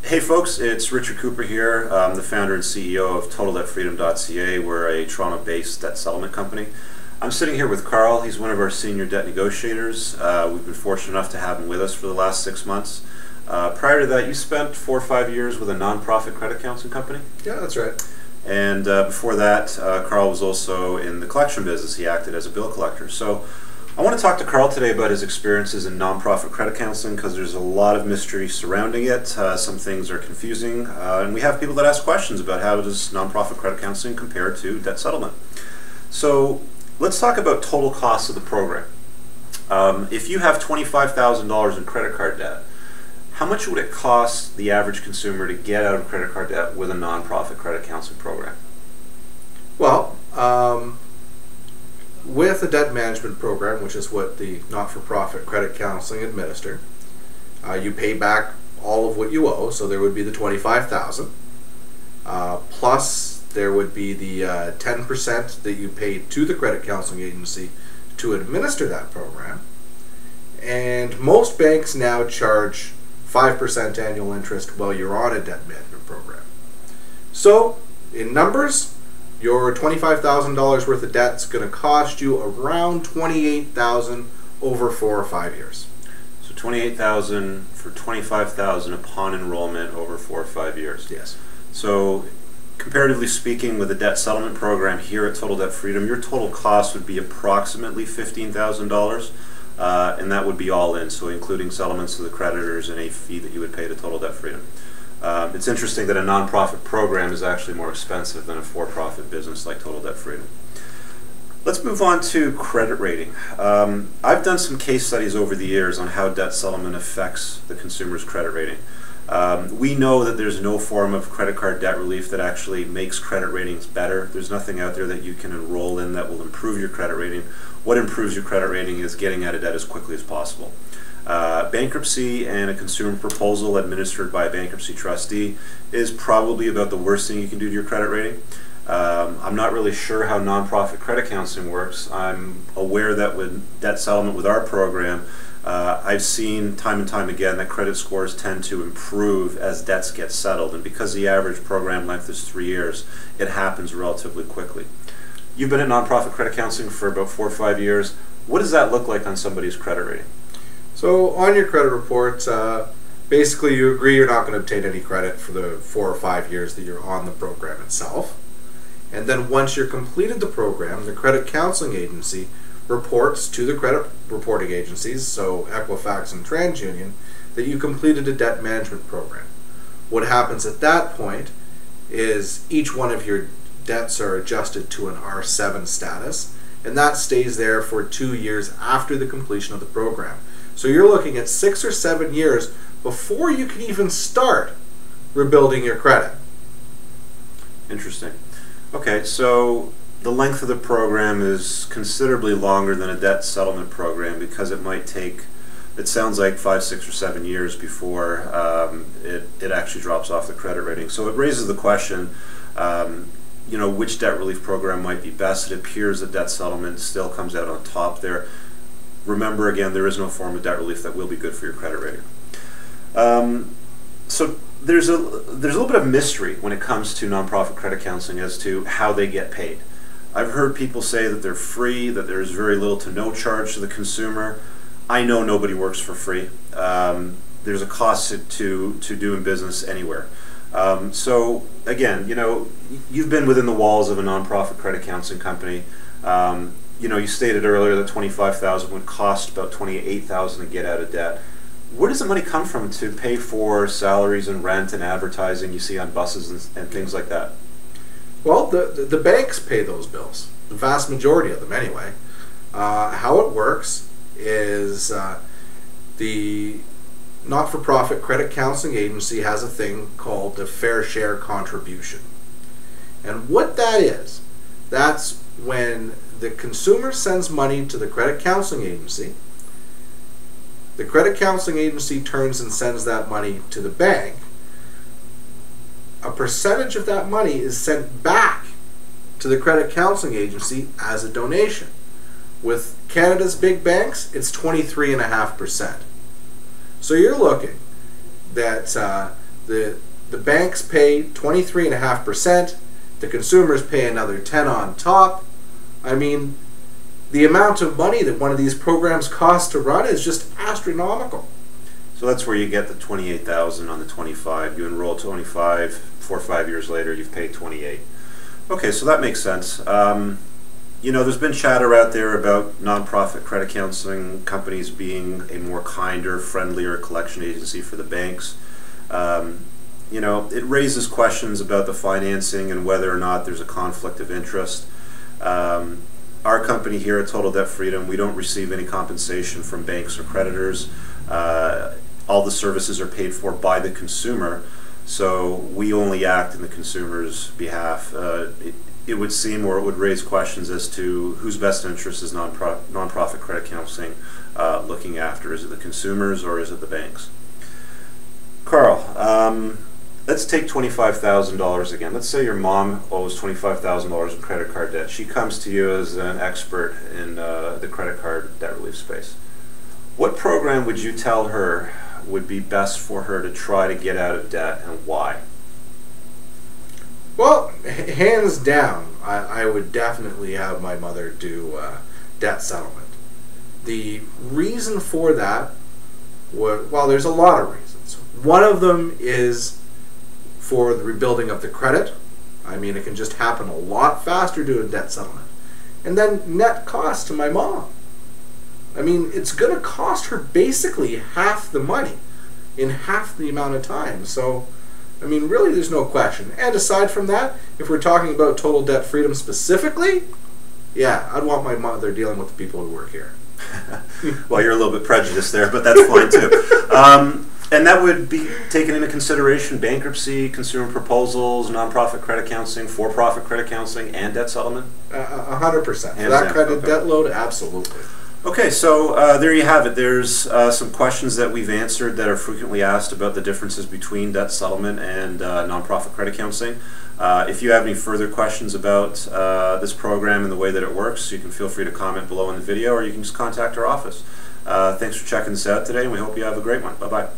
Hey folks, it's Richard Cooper here. I'm the founder and CEO of TotalDebtFreedom.ca. We're a Toronto-based debt settlement company. I'm sitting here with Carl. He's one of our senior debt negotiators. We've been fortunate enough to have him with us for the last 6 months. Prior to that, you spent 4 or 5 years with a nonprofit credit counseling company? Yeah, that's right. And before that, Carl was also in the collection business. He acted as a bill collector. So I want to talk to Carl today about his experiences in nonprofit credit counseling because there's a lot of mystery surrounding it. Some things are confusing, and we have people that ask questions about how does nonprofit credit counseling compare to debt settlement. So let's talk about total costs of the program. If you have $25,000 in credit card debt, how much would it cost the average consumer to get out of credit card debt with a nonprofit credit counseling program? Well, with a debt management program, which is what the not-for-profit credit counseling administer, you pay back all of what you owe, so there would be the $25,000, plus there would be the 10% that you pay to the credit counseling agency to administer that program. And most banks now charge 5% annual interest while you're on a debt management program. So, in numbers, your $25,000 worth of debt is going to cost you around $28,000 over 4 or 5 years. So $28,000 for $25,000 upon enrollment over 4 or 5 years. Yes. So comparatively speaking, with a debt settlement program here at Total Debt Freedom, your total cost would be approximately $15,000, and that would be all in, so including settlements to the creditors and a fee that you would pay to Total Debt Freedom. It's interesting that a nonprofit program is actually more expensive than a for-profit business like Total Debt Freedom. Let's move on to credit rating. I've done some case studies over the years on how debt settlement affects the consumer's credit rating. We know that there's no form of credit card debt relief that actually makes credit ratings better. There's nothing out there that you can enroll in that will improve your credit rating. What improves your credit rating is getting out of debt as quickly as possible. Bankruptcy and a consumer proposal administered by a bankruptcy trustee is probably about the worst thing you can do to your credit rating. I'm not really sure how nonprofit credit counseling works. I'm aware that with debt settlement with our program, I've seen time and time again that credit scores tend to improve as debts get settled, and because the average program length is 3 years, it happens relatively quickly. You've been at nonprofit credit counseling for about 4 or 5 years. What does that look like on somebody's credit rating? So on your credit report, basically you agree you're not going to obtain any credit for the 4 or 5 years that you're on the program itself. And then once you're completed the program, the credit counseling agency reports to the credit reporting agencies, so Equifax and TransUnion, that you completed a debt management program. What happens at that point is each one of your debts are adjusted to an R7 status, and that stays there for 2 years after the completion of the program. So you're looking at 6 or 7 years before you can even start rebuilding your credit. Interesting. Okay, so the length of the program is considerably longer than a debt settlement program because it might take, it sounds like 5, 6, or 7 years before it actually drops off the credit rating. So it raises the question, you know, which debt relief program might be best. It appears that debt settlement still comes out on top there. Remember, again, there is no form of debt relief that will be good for your credit rating. So there's a little bit of mystery when it comes to nonprofit credit counseling as to how they get paid. I've heard people say that they're free, that there's very little to no charge to the consumer. I know nobody works for free. There's a cost to doing business anywhere. So again, you know, you've been within the walls of a nonprofit credit counseling company. You know, you stated earlier that $25,000 would cost about $28,000 to get out of debt. Where does the money come from to pay for salaries and rent and advertising you see on buses and things like that? Well, the banks pay those bills, the vast majority of them anyway. How it works is the not-for-profit credit counseling agency has a thing called the fair share contribution. And what that is, that's when the consumer sends money to the credit counseling agency, the credit counseling agency turns and sends that money to the bank. A percentage of that money is sent back to the credit counseling agency as a donation. With Canada's big banks, it's 23.5%. So you're looking that The banks pay 23.5%. The consumers pay another 10 on top. I mean, the amount of money that one of these programs costs to run is just astronomical. So that's where you get the 28,000 on the 25. You enroll 25, 4 or 5 years later, you've paid 28. Okay, so that makes sense. You know, there's been chatter out there about nonprofit credit counseling companies being a more kinder, friendlier collection agency for the banks. You know, it raises questions about the financing and whether or not there's a conflict of interest. Our company here at Total Debt Freedom, we don't receive any compensation from banks or creditors. All the services are paid for by the consumer, so we only act in the consumer's behalf. It would seem, or it would raise questions as to whose best interest is nonprofit credit counseling looking after. Is it the consumers or is it the banks? Carl, let's take $25,000 again. Let's say your mom owes $25,000 in credit card debt. She comes to you as an expert in the credit card debt relief space. What program would you tell her would be best for her to try to get out of debt, and why? Well, hands down, I would definitely have my mother do debt settlement. The reason for that, well, there's a lot of reasons. One of them is for the rebuilding of the credit. I mean, it can just happen a lot faster doing debt settlement. And then net cost to my mom. I mean, it's going to cost her basically half the money in half the amount of time. So, I mean, really, there's no question. And aside from that, if we're talking about total debt freedom specifically, yeah, I'd want my mother dealing with the people who work here. Well, you're a little bit prejudiced there, but that's fine too. And that would be taken into consideration bankruptcy, consumer proposals, nonprofit credit counseling, for-profit credit counseling, and debt settlement? 100%. For that kind of debt load, absolutely. Okay, so there you have it. There's some questions that we've answered that are frequently asked about the differences between debt settlement and nonprofit credit counseling. If you have any further questions about this program and the way that it works, you can feel free to comment below in the video, or you can just contact our office. Thanks for checking this out today, and we hope you have a great one. Bye-bye.